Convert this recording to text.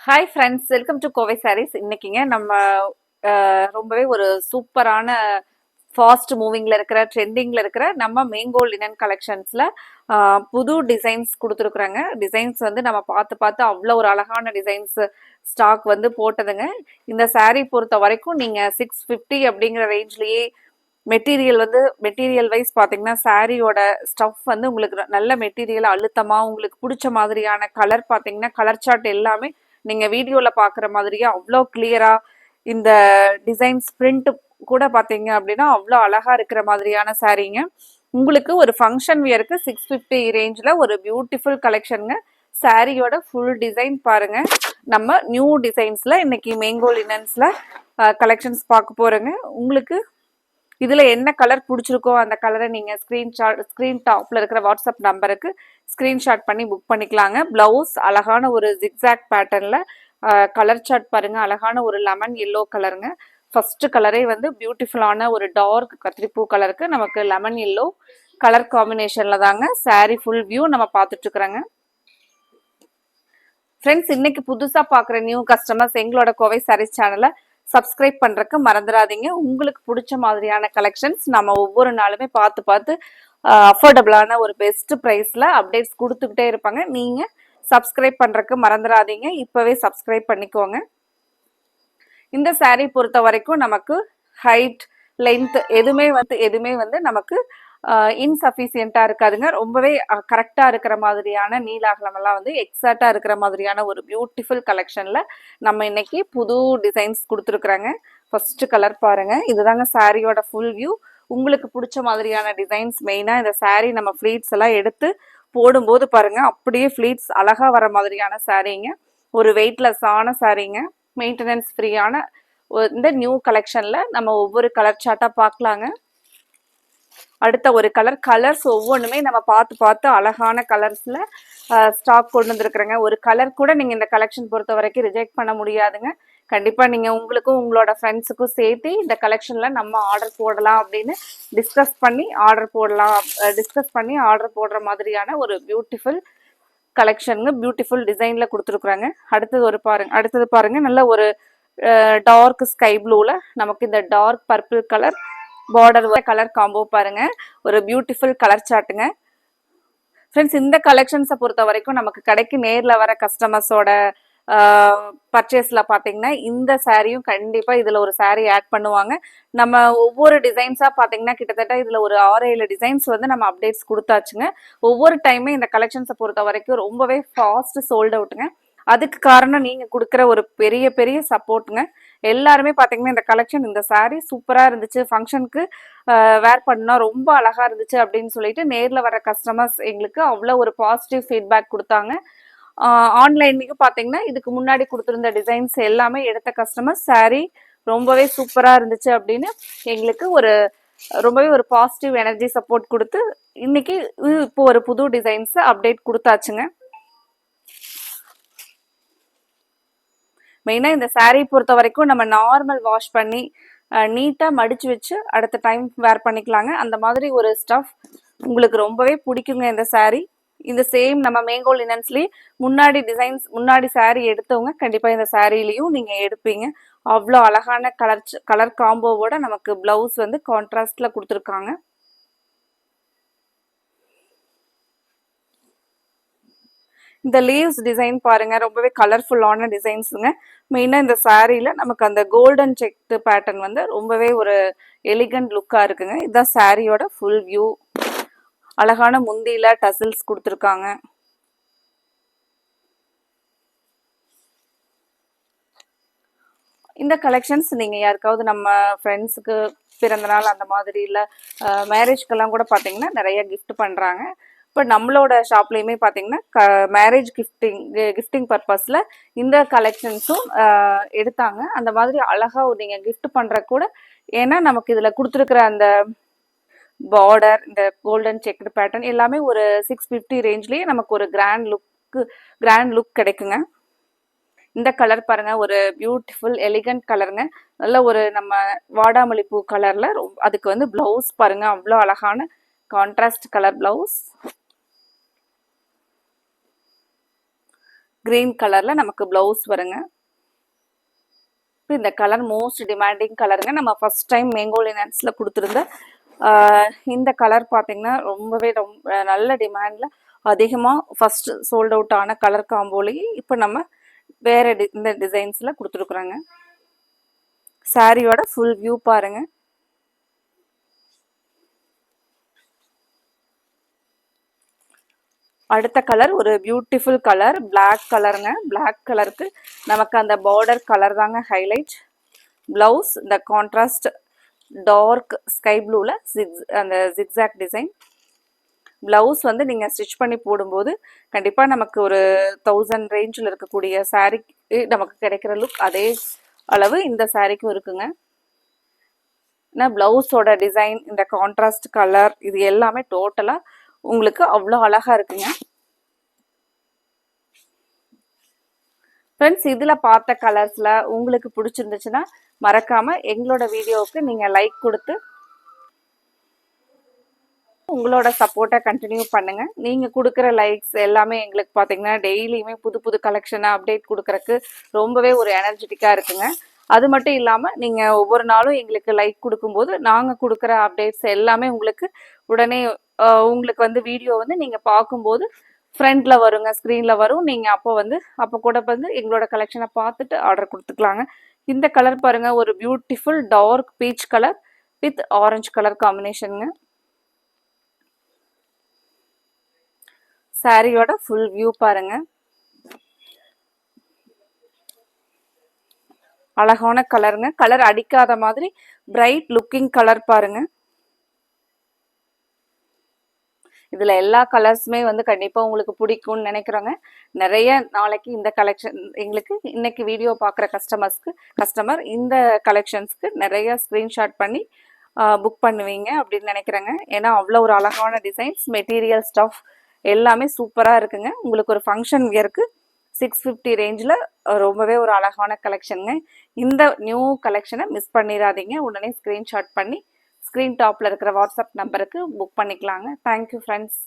Hi friends, welcome to Kovai sarees. இன்னைக்குங்க நம்ம ரொம்பவே ஒரு சூப்பரான ஃபாஸ்ட் மூவிங்ல இருக்கிற ட்ரெண்டிங்ல இருக்கிற நம்ம மேங்கோ லினன் கலெக்ஷன்ஸ்ல புது டிசைன்ஸ் கொடுத்துருக்குறாங்க. டிசைன்ஸ் வந்து நம்ம பார்த்து பார்த்து அவ்வளோ ஒரு அழகான டிசைன்ஸ் ஸ்டாக் வந்து போட்டதுங்க. இந்த saree பொறுத்த வரைக்கும் நீங்க 650 அப்படிங்கிற ரேஞ்ச்லயே மெட்டீரியல் வைஸ் பார்த்தீங்கன்னா சாரியோட ஸ்டஃப் வந்து உங்களுக்கு நல்ல மெட்டீரியல் அழுத்தமாக உங்களுக்கு பிடிச்ச மாதிரியான கலர் பார்த்தீங்கன்னா கலர் சார்ட் எல்லாமே நீங்கள் வீடியோவில் பார்க்குற மாதிரியே அவ்வளோ கிளியராக இந்த டிசைன்ஸ் பிரிண்ட் கூட பார்த்தீங்க அப்படின்னா அவ்வளோ அழகாக இருக்கிற மாதிரியான சாரீங்க. உங்களுக்கு ஒரு ஃபங்க்ஷன் வியருக்கு 650 ரேஞ்சில் ஒரு பியூட்டிஃபுல் கலெக்ஷனுங்க. சாரியோட ஃபுல் டிசைன் பாருங்க. நம்ம நியூ டிசைன்ஸில் இன்னைக்கு மேங்கோ லினன்ஸில் கலெக்ஷன்ஸ் பார்க்க போகிறோங்க. உங்களுக்கு இதில் என்ன கலர் பிடிச்சிருக்கோ அந்த கலரை நீங்கள் ஸ்க்ரீன் டாப்பில் இருக்கிற வாட்ஸ்அப் நம்பருக்கு ஸ்க்ரீன்ஷாட் பண்ணி புக் பண்ணிக்கலாங்க. ப்ளவுஸ் அழகான ஒரு ஜிக்ஸாக் பேட்டர்னில் கலர் சார்ட் பாருங்கள். அழகான ஒரு லெமன் எல்லோ கலருங்க. ஃபர்ஸ்ட் கலரே வந்து பியூட்டிஃபுல்லான ஒரு டார்க் கத்திரிப்பூ கலருக்கு நமக்கு லெமன் எல்லோ கலர் காம்பினேஷனில் தாங்க சாரீ ஃபுல் வியூ நம்ம பார்த்துட்ருக்குறோங்க. ஃப்ரெண்ட்ஸ், இன்னைக்கு புதுசாக பார்க்குற நியூ கஸ்டமர்ஸ் எங்களோட கோவை சாரீஸ் சேனலை சப்ஸ்கிரைப் பண்ணுறக்கு மறந்துடாதீங்க. உங்களுக்கு பிடிச்ச மாதிரியான கலெக்ஷன்ஸ் நம்ம ஒவ்வொரு நாளுமே பார்த்து பார்த்து அஃபோர்டபுளான ஒரு பெஸ்ட் ப்ரைஸில் அப்டேட்ஸ் கொடுத்துக்கிட்டே இருப்பாங்க. நீங்கள் சப்ஸ்கிரைப் பண்ணுறக்கு மறந்துடாதீங்க. இப்போவே சப்ஸ்கிரைப் பண்ணிக்கோங்க. இந்த saree பொறுத்த வரைக்கும் நமக்கு ஹைட் லென்த் எதுவுமே வந்து நமக்கு இன்சஃபிஷியண்ட்டாக இருக்காதுங்க. ரொம்பவே கரெக்டாக இருக்கிற மாதிரியான நீலாகலமெல்லாம் வந்து எக்ஸாக்டாக இருக்கிற மாதிரியான ஒரு பியூட்டிஃபுல் கலெக்ஷனில் நம்ம இன்னைக்கு புது டிசைன்ஸ் கொடுத்துருக்குறாங்க. ஃபர்ஸ்ட் கலர் பாருங்க. இதுதாங்க சாரியோட ஃபுல் வியூ. உங்களுக்கு பிடிச்ச மாதிரியான டிசைன்ஸ் மெயினாக இந்த saree நம்ம ஃப்ளீட்ஸ் எல்லாம் எடுத்து போடும்போது பாருங்க அப்படியே ஃப்ளீட்ஸ் அழகாக வர மாதிரியான சாரீங்க. ஒரு வெயிட்லெஸ்ஸான சாரீங்க. மெயின்டெனன்ஸ் ஃப்ரீயான இந்த நியூ கலெக்ஷன்ல நம்ம ஒவ்வொரு கலர் சார்ட்டா பார்க்கலாங்க. அடுத்த ஒரு கலர்ஸ் ஒவ்வொன்றுமே நம்ம பார்த்து பார்த்து அழகான கலர்ஸ்ல ஸ்டாக் கொண்டு வந்துருக்குறேங்க. ஒரு கலர் கூட நீங்க இந்த கலெக்ஷன் பொறுத்த வரைக்கும் ரிஜெக்ட் பண்ண முடியாதுங்க. கண்டிப்பா நீங்க உங்களுக்கும் உங்களோட ஃப்ரெண்ட்ஸுக்கும் சேர்த்து இந்த கலெக்ஷன்ல நம்ம ஆர்டர் போடலாம் அப்படின்னு டிஸ்கஸ் பண்ணி ஆர்டர் போடுற மாதிரியான ஒரு பியூட்டிஃபுல் கலெக்ஷனுங்க. பியூட்டிஃபுல் டிசைன்ல கொடுத்துருக்குறாங்க. அடுத்தது பாருங்க நல்ல ஒரு டார்க் ஸ்கை ப்ளூல நமக்கு இந்த dark purple colour border colour combo பாருங்க. ஒரு பியூட்டிஃபுல் கலர் சார்ட்டுங்க. ஃப்ரெண்ட்ஸ், இந்த கலெக்ஷன்ஸை பொறுத்த வரைக்கும் நமக்கு கடைக்கு நேரில் வர கஸ்டமர்ஸோட பர்ச்சேஸில் பார்த்தீங்கன்னா இந்த சாரியும் கண்டிப்பாக இதில் ஒரு சாரீ ஆட் பண்ணுவாங்க. நம்ம ஒவ்வொரு டிசைன்ஸாக பார்த்தீங்கன்னா கிட்டத்தட்ட இதில் ஒரு 6-7 டிசைன்ஸ் வந்து நம்ம அப்டேட்ஸ் கொடுத்தாச்சுங்க. ஒவ்வொரு டைமே இந்த கலெக்ஷன்ஸை பொறுத்த வரைக்கும் ரொம்பவே ஃபாஸ்ட் சோல்ட் அவுட்டுங்க. அதுக்கு காரணம் நீங்க கொடுக்குற ஒரு பெரிய பெரிய சப்போர்ட்டுங்க. எல்லாருமே பாத்தீங்கன்னா இந்த கலெக்ஷன் இந்த சாரீ சூப்பரா இருந்துச்சு, ஃபங்க்ஷனுக்கு வேர் பண்ணா ரொம்ப அழகா இருந்துச்சு அப்படின்னு சொல்லிட்டு நேர்ல வர கஸ்டமர்ஸ் எங்களுக்கு அவ்வளோ ஒரு பாசிட்டிவ் ஃபீட்பேக் கொடுத்தாங்க. ஆன்லைன்லயும் பாத்தீங்கன்னா இதுக்கு முன்னாடி கொடுத்துருந்த டிசைன்ஸ் எல்லாமே எடுத்த கஸ்டமர்ஸ் சாரீ ரொம்பவே சூப்பரா இருந்துச்சு அப்படின்னு எங்களுக்கு ரொம்பவே ஒரு பாசிட்டிவ் எனர்ஜி சப்போர்ட் கொடுத்து இன்னைக்கு இப்போ ஒரு புது டிசைன்ஸ் அப்டேட் கொடுத்தாச்சுங்க. மெயினாக இந்த saree பொறுத்த வரைக்கும் நம்ம நார்மல் வாஷ் பண்ணி நீட்டாக மடித்து வச்சு அடுத்த டைம் வேர் பண்ணிக்கலாங்க. அந்த மாதிரி ஒரு ஸ்டஃப் உங்களுக்கு ரொம்பவே பிடிக்குங்க இந்த saree. இந்த சேம் நம்ம மேங்கோ லினன்ஸ்லேயே முன்னாடி saree எடுத்தவங்க கண்டிப்பாக இந்த சாரீலையும் நீங்கள் எடுப்பீங்க. அவ்வளோ அழகான கலர் காம்போவோட நமக்கு ப்ளவுஸ் வந்து கான்ட்ராஸ்டில் கொடுத்துருக்காங்க. இந்த லீவ்ஸ் டிசைன் பாருங்க, ரொம்பவே கலர்ஃபுல்லான டிசைன்ஸுங்க. மெயினாக இந்த சாரீல நமக்கு அந்த கோல்டன் செக் பேட்டர்ன் வந்து ரொம்பவே ஒரு எலிகண்ட் லுக்காக இருக்குங்க. இதுதான் சாரியோட ஃபுல் வியூ. அழகான முந்தியில டசில்ஸ் கொடுத்துருக்காங்க. இந்த கலெக்ஷன்ஸ் நீங்கள் யாருக்காவது நம்ம ஃப்ரெண்ட்ஸுக்கு பிறந்தநாள் அந்த மாதிரி இல்லை மேரேஜ்க்கெல்லாம் கூட பார்த்தீங்கன்னா நிறைய கிஃப்ட் பண்ணுறாங்க. இப்போ நம்மளோட ஷாப்லேயுமே பார்த்தீங்கன்னா மேரேஜ் கிஃப்டிங் பர்பஸில் இந்த கலெக்ஷன்ஸும் எடுத்தாங்க. அந்த மாதிரி அழகாக நீங்கள் கிஃப்ட் பண்ணுற கூட, ஏன்னா நமக்கு இதில் கொடுத்துருக்குற அந்த பார்டர் இந்த கோல்டன் செக்டு பேட்டர்ன் எல்லாமே ஒரு 650 ரேஞ்ச்லேயே நமக்கு ஒரு கிராண்ட் லுக் கிடைக்குங்க. இந்த கலர் பாருங்க, ஒரு பியூட்டிஃபுல் எலிகண்ட் கலருங்க. நல்ல ஒரு நம்ம வாடாமல்லி பூ கலர்ல அதுக்கு வந்து பிளவுஸ் பாருங்க, அவ்வளோ அழகான கான்ட்ராஸ்ட் கலர் பிளவுஸ். கிரீன் கலர்ல நமக்கு பிளவுஸ் வருங்க. இந்த கலர் மோஸ்ட் டிமாண்டிங் கலருங்க. நம்ம ஃபர்ஸ்ட் டைம் மேங்கோ லினன்ஸ்ல கொடுத்துருந்த இந்த கலர் பார்த்தீங்கன்னா ரொம்பவே நல்ல டிமாண்ட்ல அதிகமாக ஃபர்ஸ்ட் சோல்ட் அவுட் ஆன கலர் காம்போலேயே இப்போ நம்ம வேற இந்த டிசைன்ஸ்ல கொடுத்துருக்குறோங்க. சாரியோட ஃபுல் வியூ பாருங்க. அடுத்த கலர் ஒரு பியூட்டிஃபுல் கலர் பிளாக் கலருங்க. பிளாக் கலருக்கு நமக்கு அந்த பார்டர் கலர் தாங்க ஹைலைட். பிளவுஸ் இந்த கான்ட்ராஸ்ட் டார்க் ஸ்கை ப்ளூவில் அந்த ஜிக்ஸாக் டிசைன். பிளவுஸ் வந்து நீங்கள் ஸ்டிச் பண்ணி போடும்போது கண்டிப்பாக நமக்கு ஒரு 1000 ரேஞ்சில் இருக்கக்கூடிய சாரீக்கு நமக்கு கிடைக்கிற லுக் அதே அளவு இந்த சாரீக்கும் இருக்குங்க. ஏன்னா பிளவுஸோட டிசைன் இந்த கான்ட்ராஸ்ட் கலர் இது எல்லாமே டோட்டலாக உங்களுக்கு அவ்வளோ அழகாக இருக்குங்க. ஃப்ரெண்ட்ஸ், இதில் பார்த்த கலர்ஸில் உங்களுக்கு பிடிச்சிருந்துச்சுன்னா மறக்காமல் எங்களோட வீடியோவுக்கு நீங்கள் லைக் கொடுத்து உங்களோட சப்போர்ட்டை கண்டினியூ பண்ணுங்க. நீங்க கொடுக்குற லைக்ஸ் எல்லாமே எங்களுக்கு பார்த்தீங்கன்னா டெய்லியுமே புது புது கலெக்ஷனை அப்டேட் கொடுக்கறக்கு ரொம்பவே ஒரு எனர்ஜெட்டிக்காக இருக்குங்க. அது மட்டும் இல்லாமல் நீங்கள் ஒவ்வொரு நாளும் எங்களுக்கு லைக் கொடுக்கும்போது நாங்கள் கொடுக்குற அப்டேட்ஸ் எல்லாமே உங்களுக்கு உடனே உங்களுக்கு வந்து வீடியோ வந்து நீங்கள் பார்க்கும்போது ஃப்ரண்ட்ல வருங்க, ஸ்க்ரீனில் வரும். நீங்கள் அப்போ கூட வந்து எங்களோட கலெக்ஷனை பார்த்துட்டு ஆர்டர் கொடுத்துக்கலாங்க. இந்த கலர் பாருங்க, ஒரு beautiful dark peach colour with orange colour காம்பினேஷனுங்க. சாரியோட ஃபுல் வியூ பாருங்க. அழகான கலருங்க. கலர் அடிக்காத மாதிரி பிரைட் லுக்கிங் கலர் பாருங்க. இதுல எல்லா கலர்ஸுமே வந்து கண்டிப்பா உங்களுக்கு பிடிக்கும்னு நினைக்கிறோங்க. நிறைய நாளைக்கு இந்த கலெக்ஷன் எங்களுக்கு இன்னைக்கு வீடியோ பார்க்குற கஸ்டமர் இந்த கலெக்ஷன்ஸ்க்கு நிறைய ஸ்கிரீன்ஷாட் பண்ணி புக் பண்ணுவீங்க அப்படின்னு நினைக்கிறேங்க. ஏன்னா அவ்வளோ ஒரு அழகான டிசைன்ஸ், மெட்டீரியல், ஸ்டஃப் எல்லாமே சூப்பராக இருக்குங்க. உங்களுக்கு ஒரு ஃபங்க்ஷன் வியருக்கு 650 ரேஞ்சில் ரொம்பவே ஒரு அழகான கலெக்ஷனுங்க. இந்த நியூ கலெக்ஷனை மிஸ் பண்ணிடாதீங்க. உடனே ஸ்க்ரீன்ஷாட் பண்ணி ஸ்க்ரீன் டாப்பில் இருக்கிற வாட்ஸ்அப் நம்பருக்கு புக் பண்ணிக்கலாங்க. Thank you friends.